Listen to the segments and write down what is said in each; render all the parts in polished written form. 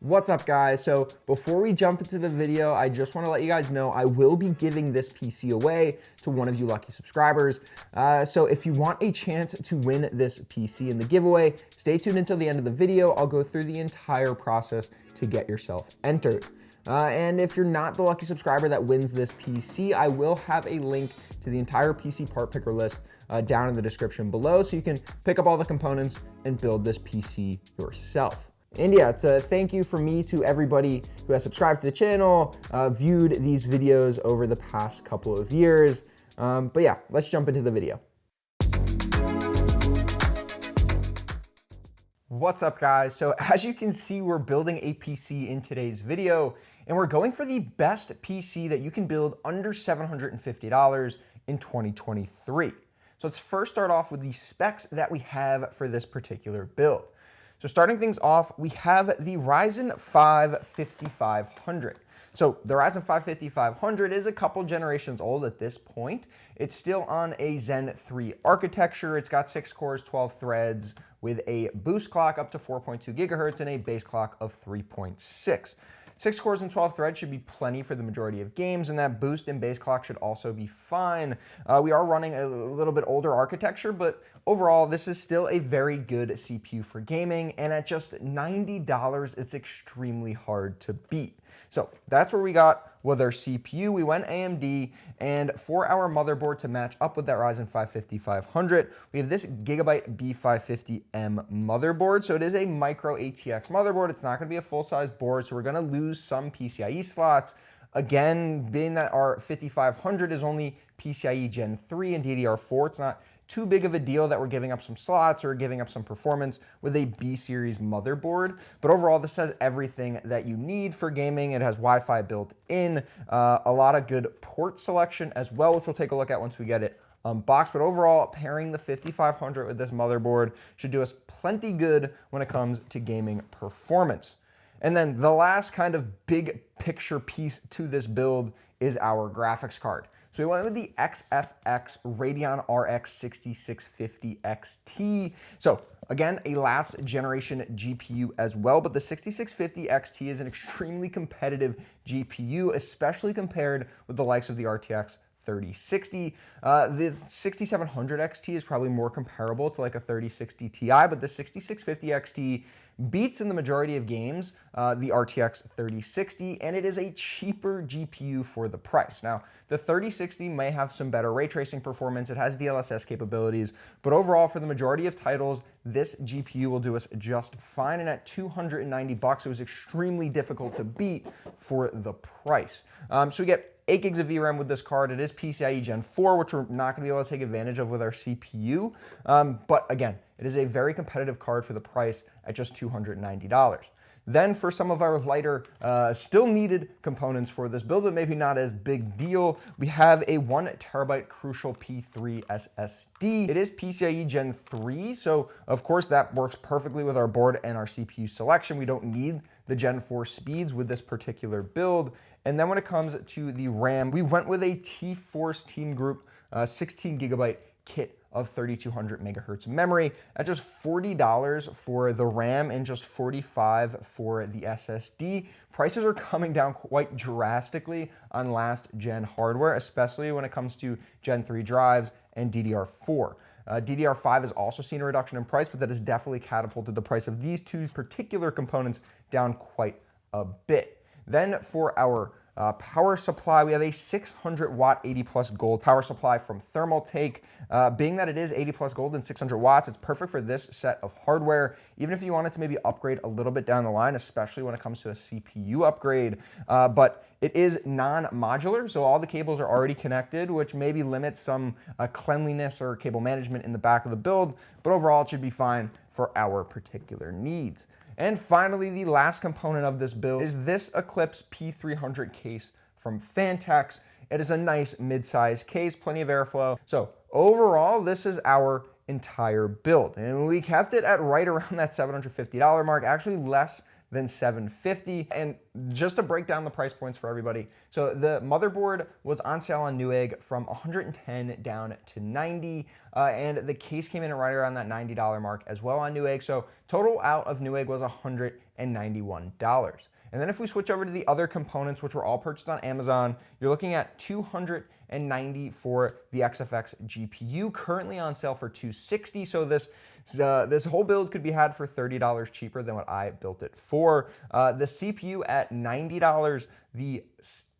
What's up, guys? So before we jump into the video, I just want to let you guys know I will be giving this PC away to one of you lucky subscribers. So if you want a chance to win this PC in the giveaway, stay tuned until the end of the video. I'll go through the entire process to get yourself entered. And if you're not the lucky subscriber that wins this PC, I will have a link to the entire PC part picker list down in the description below, so you can pick up all the components and build this PC yourself. And yeah, it's a thank you from me to everybody who has subscribed to the channel, viewed these videos over the past couple of years. But yeah, let's jump into the video. What's up, guys? So as you can see, we're building a PC in today's video, and we're going for the best PC that you can build under $750 in 2023. So let's first start off with the specs that we have for this particular build. So starting things off, we have the Ryzen 5 5500. So the Ryzen 5 5500 is a couple generations old at this point. It's still on a Zen 3 architecture. It's got 6 cores, 12 threads, with a boost clock up to 4.2 gigahertz and a base clock of 3.6. 6 cores and 12 threads should be plenty for the majority of games, and that boost and base clock should also be fine. We are running a little bit older architecture, but overall, this is still a very good CPU for gaming, and at just $90, it's extremely hard to beat. So that's where we got with our CPU. We went AMD, and for our motherboard to match up with that Ryzen 5 5500, we have this Gigabyte B550M motherboard. So it is a micro ATX motherboard. It's not going to be a full-size board, so we're going to lose some PCIe slots. Again, being that our 5500 is only PCIe Gen 3 and DDR4, it's not too big of a deal that we're giving up some slots or giving up some performance with a B-series motherboard. But overall, this has everything that you need for gaming. It has Wi-Fi built in, a lot of good port selection as well, which we'll take a look at once we get it unboxed. But overall, pairing the 5500 with this motherboard should do us plenty good when it comes to gaming performance. And then the last kind of big picture piece to this build is our graphics card. So we went with the XFX Radeon RX 6650 XT. So again, a last generation GPU as well, but the 6650 XT is an extremely competitive GPU, especially compared with the likes of the RTX 3060. The 6700 XT is probably more comparable to like a 3060 Ti, but the 6650 XT beats in the majority of games the RTX 3060, and it is a cheaper GPU for the price. Now, the 3060 may have some better ray tracing performance. It has DLSS capabilities, but overall, for the majority of titles, this GPU will do us just fine, and at $290, it was extremely difficult to beat for the price. So we get 8 gigs of VRAM with this card. It is PCIe Gen 4, which we're not going to be able to take advantage of with our CPU. But again, it is a very competitive card for the price at just $290. Then for some of our lighter, still needed components for this build, but maybe not as big deal, we have a 1 terabyte Crucial P3 SSD. It is PCIe Gen 3, so of course that works perfectly with our board and our CPU selection. We don't need the Gen 4 speeds with this particular build. And then when it comes to the RAM, we went with a T-Force Team Group 16 gigabyte kit of 3200 megahertz memory at just $40 for the RAM and just $45 for the SSD. Prices are coming down quite drastically on last gen hardware, especially when it comes to Gen 3 drives and DDR4. DDR5 has also seen a reduction in price, but that has definitely catapulted the price of these two particular components down quite a bit. Then for our power supply, we have a 600 watt 80 plus gold power supply from Thermaltake. Being that it is 80 plus gold and 600 watts, it's perfect for this set of hardware, even if you wanted to maybe upgrade a little bit down the line, especially when it comes to a CPU upgrade. But it is non-modular, so all the cables are already connected, which maybe limits some cleanliness or cable management in the back of the build, but overall it should be fine for our particular needs. And finally, the last component of this build is this Eclipse P300 case from Fantex. It is a nice mid-size case, plenty of airflow. So overall, this is our entire build. And we kept it at right around that $750 mark, actually less than $750. And just to break down the price points for everybody, so the motherboard was on sale on Newegg from $110 down to $90, and the case came in right around that $90 mark as well on Newegg. So total out of Newegg was $180. And then if we switch over to the other components, which were all purchased on Amazon, you're looking at $290 for the XFX GPU, currently on sale for $260. So this whole build could be had for $30 cheaper than what I built it for. The CPU at $90, the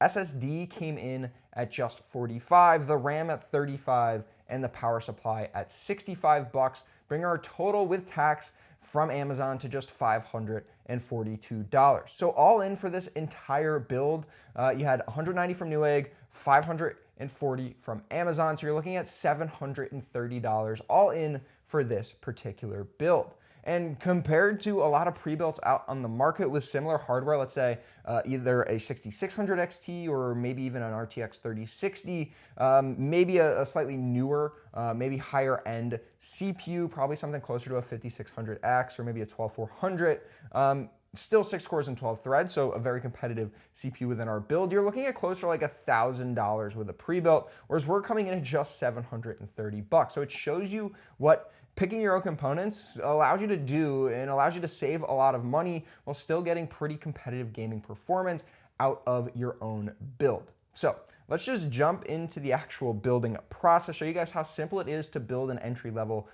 SSD came in at just $45, the RAM at $35, and the power supply at $65, bringing our total with tax from Amazon to just $542. So all in for this entire build, you had $190 from Newegg, $540 from Amazon. So you're looking at $730 all in for this particular build. And compared to a lot of pre-builts out on the market with similar hardware, let's say either a 6600 XT or maybe even an RTX 3060, maybe a slightly newer, maybe higher end CPU, probably something closer to a 5600X or maybe a 12400. Still 6 cores and 12 threads, so a very competitive CPU within our build. You're looking at closer to like $1,000 with a pre-built, whereas we're coming in at just $730. So it shows you what picking your own components allows you to do and allows you to save a lot of money while still getting pretty competitive gaming performance out of your own build. So let's just jump into the actual building process, show you guys how simple it is to build an entry-level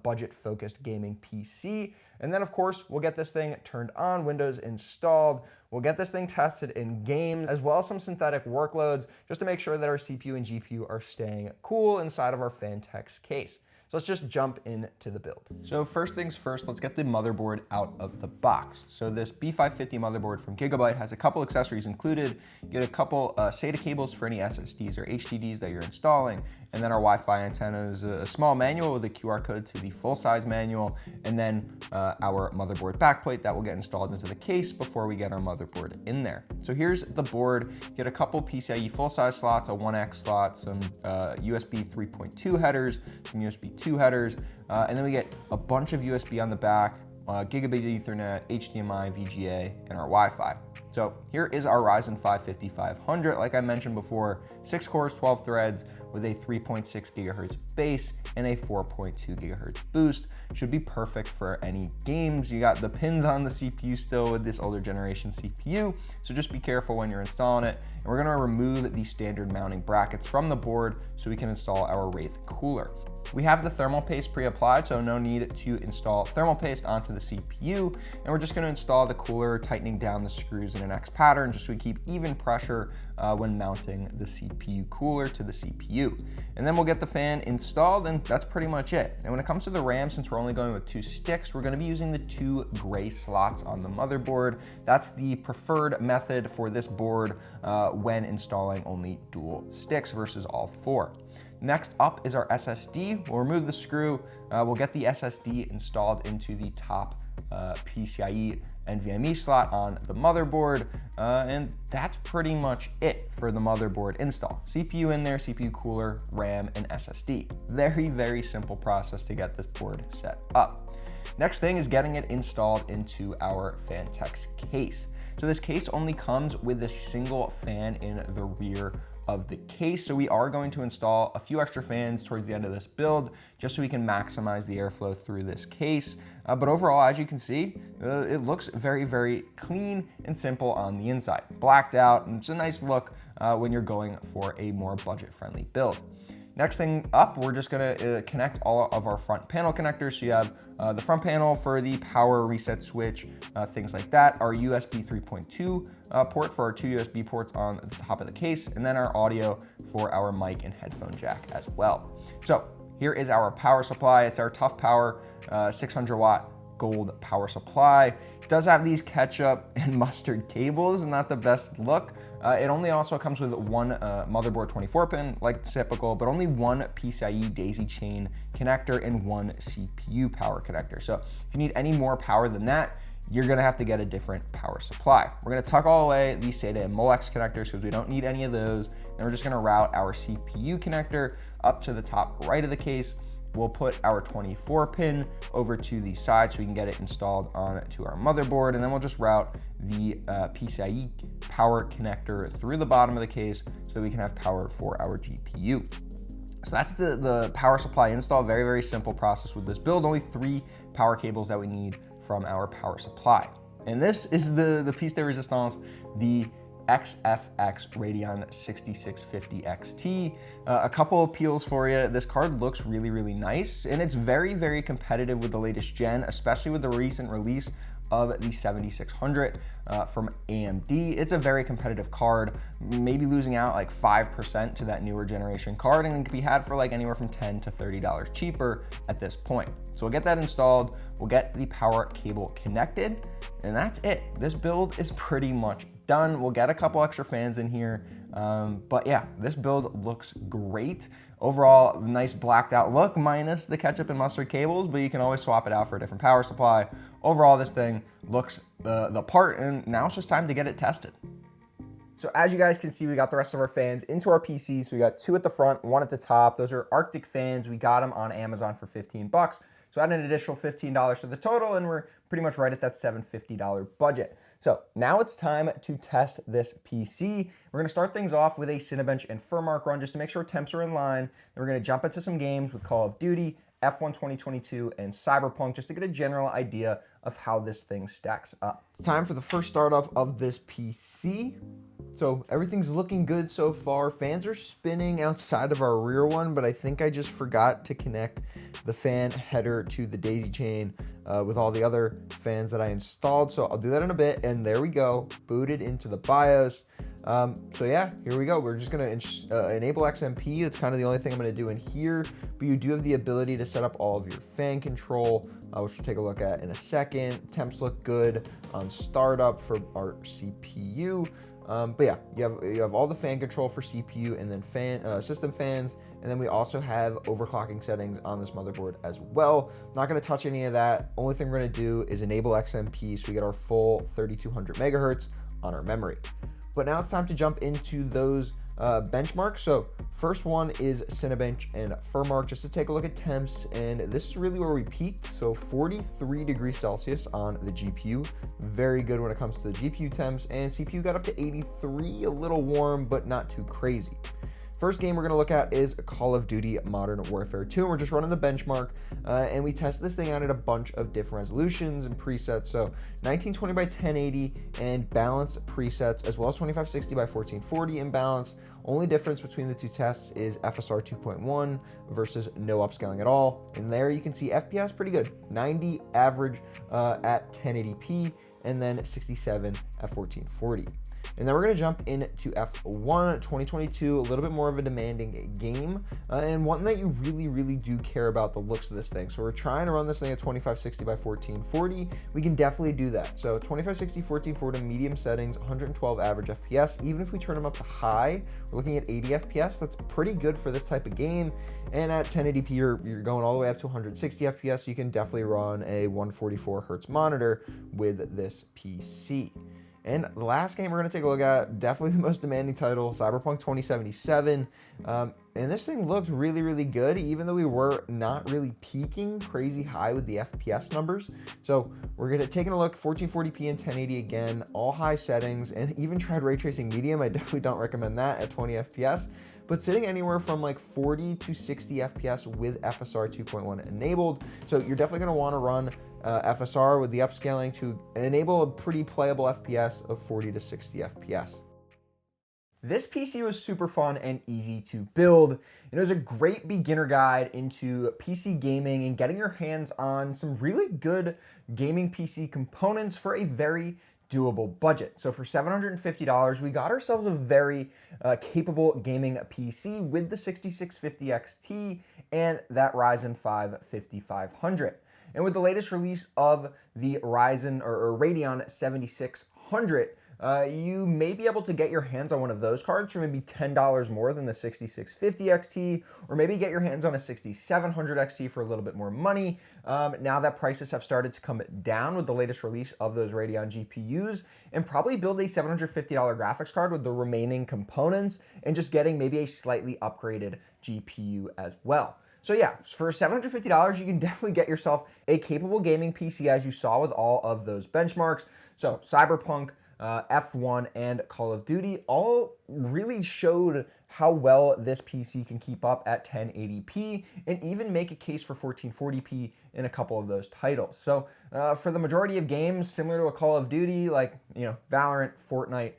budget-focused gaming PC. And then of course, we'll get this thing turned on, Windows installed, we'll get this thing tested in games, as well as some synthetic workloads, just to make sure that our CPU and GPU are staying cool inside of our Fantex case. So let's just jump into the build. So first things first, let's get the motherboard out of the box. So this B550 motherboard from Gigabyte has a couple accessories included. You get a couple SATA cables for any SSDs or HDDs that you're installing, and then our Wi-Fi antenna is a small manual with a QR code to the full-size manual, and then our motherboard backplate that will get installed into the case before we get our motherboard in there. So here's the board. You get a couple PCIe full-size slots, a 1X slot, some USB 3.2 headers, some USB 2 headers, and then we get a bunch of USB on the back, gigabit Ethernet, HDMI, VGA, and our Wi-Fi. So here is our Ryzen 5 5500. Like I mentioned before, 6 cores, 12 threads with a 3.6 gigahertz base and a 4.2 gigahertz boost. Should be perfect for any games. You got the pins on the CPU still with this older generation CPU, so just be careful when you're installing it. And we're gonna remove the standard mounting brackets from the board so we can install our Wraith cooler. We have the thermal paste pre-applied, so no need to install thermal paste onto the CPU. And we're just gonna install the cooler, tightening down the screws in an X pattern, just so we keep even pressure when mounting the CPU cooler to the CPU. And then we'll get the fan installed, and that's pretty much it. And when it comes to the RAM, since we're only going with 2 sticks, we're gonna be using the 2 gray slots on the motherboard. That's the preferred method for this board when installing only dual sticks versus all 4. Next up is our SSD. We'll remove the screw. We'll get the SSD installed into the top PCIe NVMe slot on the motherboard. And that's pretty much it for the motherboard install. CPU in there, CPU cooler, RAM, and SSD. Very, very simple process to get this board set up. Next thing is getting it installed into our Fantex case. So this case only comes with a single fan in the rear of the case. So we are going to install a few extra fans towards the end of this build, just so we can maximize the airflow through this case. But overall, as you can see, it looks very, very clean and simple on the inside. Blacked out, and it's a nice look when you're going for a more budget-friendly build. Next thing up, we're just gonna connect all of our front panel connectors. So you have the front panel for the power reset switch, things like that, our USB 3.2 port for our 2 USB ports on the top of the case, and then our audio for our mic and headphone jack as well. So here is our power supply. It's our Tough Power 600 watt gold power supply. It does have these ketchup and mustard cables, not the best look. It only also comes with 1 motherboard 24 pin, like typical, but only 1 PCIe daisy chain connector and 1 CPU power connector. So if you need any more power than that, you're gonna have to get a different power supply. We're gonna tuck all away these SATA and Molex connectors because we don't need any of those. And we're just gonna route our CPU connector up to the top right of the case. We'll put our 24 pin over to the side so we can get it installed onto our motherboard, and then we'll just route the PCIe power connector through the bottom of the case so that we can have power for our GPU. So that's the power supply install. Very, very simple process with this build. Only 3 power cables that we need from our power supply. And this is the piece de resistance, the XFX Radeon 6650 XT. A couple appeals for you. This card looks really, really nice, and it's very, very competitive with the latest gen, especially with the recent release of the 7600 from AMD. It's a very competitive card, maybe losing out like 5% to that newer generation card, and it can be had for like anywhere from $10 to $30 cheaper at this point. So we'll get that installed, we'll get the power cable connected, and that's it. This build is pretty much done. We'll get a couple extra fans in here, but yeah, this build looks great. Overall, nice blacked out look, minus the ketchup and mustard cables, but you can always swap it out for a different power supply. Overall, this thing looks the part, and now it's just time to get it tested. So as you guys can see, we got the rest of our fans into our PC. So we got 2 at the front, 1 at the top. Those are Arctic fans. We got them on Amazon for 15 bucks. So add an additional $15 to the total, and we're pretty much right at that $750 budget. So now it's time to test this PC. We're gonna start things off with a Cinebench and Furmark run just to make sure temps are in line. Then we're gonna jump into some games with Call of Duty, F1 2022, and Cyberpunk just to get a general idea of how this thing stacks up. It's time for the first startup of this PC. So everything's looking good so far. Fans are spinning outside of our rear one, but I think I just forgot to connect the fan header to the daisy chain with all the other fans that I installed. So I'll do that in a bit, and there we go, booted into the BIOS. So yeah, here we go. We're just gonna enable XMP. That's kind of the only thing I'm gonna do in here, but you do have the ability to set up all of your fan control, which we'll take a look at in a second. Temps look good on startup for our CPU. But yeah, you have all the fan control for CPU and then system fans, and then we also have overclocking settings on this motherboard as well. Not going to touch any of that. Only thing we're going to do is enable XMP so we get our full 3200 megahertz on our memory. But now it's time to jump into those benchmarks. So first one is Cinebench and Furmark, just to take a look at temps, and this is really where we peaked. So 43 degrees Celsius on the GPU, very good when it comes to the GPU temps, and CPU got up to 83, a little warm, but not too crazy. First game we're going to look at is Call of Duty Modern Warfare 2, and we're just running the benchmark, and we test this thing out at a bunch of different resolutions and presets. So 1920 by 1080 and balance presets, as well as 2560 by 1440 in balance. Only difference between the two tests is FSR 2.1 versus no upscaling at all. And there you can see FPS pretty good, 90 average at 1080p, and then 67 at 1440. And then we're going to jump into F1 2022, a little bit more of a demanding game, and one that you really, really do care about the looks of this thing. So we're trying to run this thing at 2560 by 1440. We can definitely do that. So 2560, 1440 medium settings, 112 average FPS. Even if we turn them up to high, we're looking at 80 FPS. That's pretty good for this type of game. And at 1080p, you're going all the way up to 160 FPS. So you can definitely run a 144 hertz monitor with this PC. And the last game we're going to take a look at, definitely the most demanding title, Cyberpunk 2077. And this thing looked really, really good, even though we were not really peaking crazy high with the FPS numbers. So we're going to take a look, 1440p and 1080 again, all high settings, and even tried ray tracing medium. I definitely don't recommend that at 20 FPS. But sitting anywhere from like 40 to 60 FPS with FSR 2.1 enabled. So you're definitely going to want to run FSR with the upscaling to enable a pretty playable FPS of 40 to 60 FPS. This PC was super fun and easy to build. It was a great beginner guide into PC gaming and getting your hands on some really good gaming PC components for a very doable budget. So for $750, we got ourselves a very capable gaming PC with the 6650 XT and that Ryzen 5 5500. And with the latest release of the Ryzen or Radeon 7600, you may be able to get your hands on one of those cards for maybe $10 more than the 6650 XT, or maybe get your hands on a 6700 XT for a little bit more money. Now that prices have started to come down with the latest release of those Radeon GPUs, and probably build a $750 graphics card with the remaining components and just getting maybe a slightly upgraded GPU as well. So yeah, for $750, you can definitely get yourself a capable gaming PC, as you saw with all of those benchmarks. So Cyberpunk, F1, and Call of Duty all really showed how well this PC can keep up at 1080p and even make a case for 1440p in a couple of those titles. So for the majority of games similar to a Call of Duty, like Valorant, Fortnite,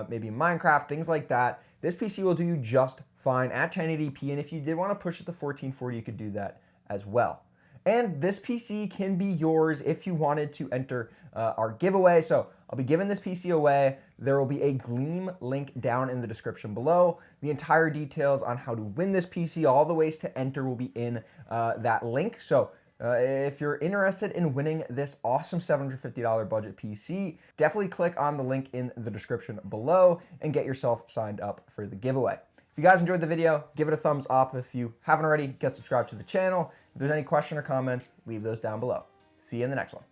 maybe Minecraft, things like that, this PC will do you just fine at 1080p, and if you did want to push it to 1440, you could do that as well. And this PC can be yours if you wanted to enter our giveaway. So I'll be giving this PC away. There will be a Gleam link down in the description below. The entire details on how to win this PC, all the ways to enter, will be in that link. So if you're interested in winning this awesome $750 budget PC, definitely click on the link in the description below and get yourself signed up for the giveaway. If you guys enjoyed the video, give it a thumbs up. If you haven't already, get subscribed to the channel. If there's any question or comments, leave those down below. See you in the next one.